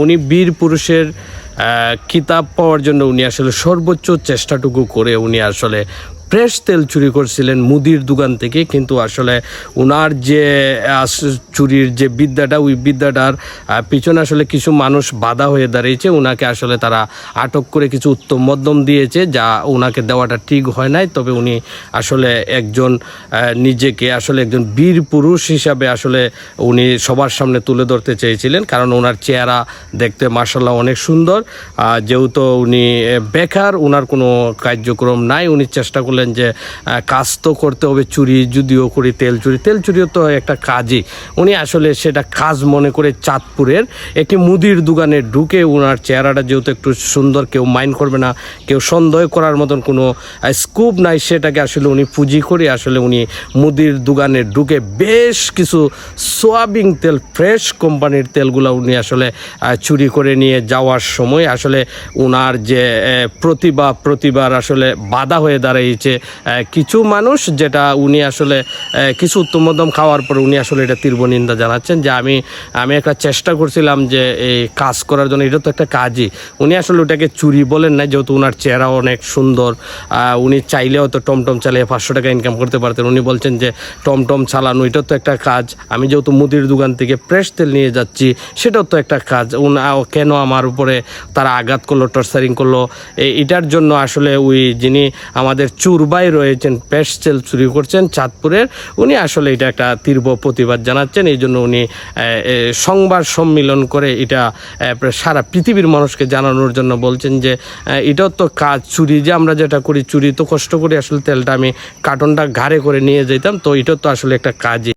উনি বীর পুরুষের কিতাব পাওয়ার জন্য উনি আসলে সর্বোচ্চ চেষ্টাটুকু করে উনি আসলে ফ্রেশ তেল চুরি করছিলেন মুদির দোকান থেকে, কিন্তু আসলে ওনার যে চুরির যে বিদ্যাটা, ওই বিদ্যাটার পিছনে আসলে কিছু মানুষ বাধা হয়ে দাঁড়িয়েছে। ওনাকে আসলে তারা আটক করে কিছু উত্তম মধ্যম দিয়েছে, যা ওনাকে দেওয়াটা ঠিক হয় নাই। তবে উনি আসলে একজন নিজেকে আসলে একজন বীর পুরুষ হিসাবে আসলে উনি সবার সামনে তুলে ধরতে চেয়েছিলেন, কারণ ওনার চেহারা দেখতে মাশাআল্লাহ অনেক সুন্দর। যেহেতু উনি বেকার, ওনার কোনো কার্যক্রম নাই, উনি চেষ্টা করলেন যে কাজ তো করতে হবে, চুরি যদিও করি তেল চুরিও তো একটা কাজই। উনি আসলে সেটা কাজ মনে করে চাঁদপুরের একটি মুদির দোকানে ঢুকে ওনার চেহারাটা যেহেতু একটু সুন্দর, কেউ মাইন্ড করবে না, কেউ সন্দেহ করার মতন কোনো স্কোপ নাই, সেটাকে আসলে উনি পুঁজি করে আসলে উনি মুদির দোকানে ঢুকে বেশ কিছু সোয়াবিন তেল, ফ্রেশ কোম্পানির তেলগুলো উনি আসলে চুরি করে নিয়ে যাওয়ার সময় আসলে ওনার যে প্রতিবার আসলে বাধা হয়ে দাঁড়িয়েছে কিছু মানুষ, যেটা উনি আসলে কিছু উত্তম মধ্যম খাওয়ার পর উনি আসলে এটা তীব্র নিন্দা জানাচ্ছেন যে আমি একটা চেষ্টা করছিলাম যে এই কাজ করার জন্য, এটা তো একটা কাজই। উনি আসলে ওটাকে চুরি বলেন না, যেহেতু ওনার চেহারা অনেক সুন্দর। উনি চাইলেও তো টমটম চালিয়ে 500 টাকা ইনকাম করতে পারতেন। উনি বলছেন যে টমটম চালানো এটা তো একটা কাজ, আমি যেহেতু মুদির দোকান থেকে ফ্রেশ তেল নিয়ে যাচ্ছি সেটাও তো একটা কাজ। কেন আমার উপরে তারা আঘাত করলো, টর্চারিং করলো, এটার জন্য আসলে ওই যিনি আমাদের চুরবাই রয়েছেন, ফ্রেশ তেল চুরি করছেন চাঁদপুরের, উনি আসলে এটা একটা তীব্র প্রতিবাদ জানাচ্ছেন। এই জন্য উনি সংবাদ সম্মেলন করে এটা সারা পৃথিবীর মানুষকে জানানোর জন্য বলছেন যে এটাও তো কাজ, চুরি যে আমরা যেটা করি, চুরি তো কষ্ট করে আসলে তেলটা আমি কার্টনটা ঘাড়ে করে নিয়ে যেতাম, তো এটাও তো আসলে একটা কাজই।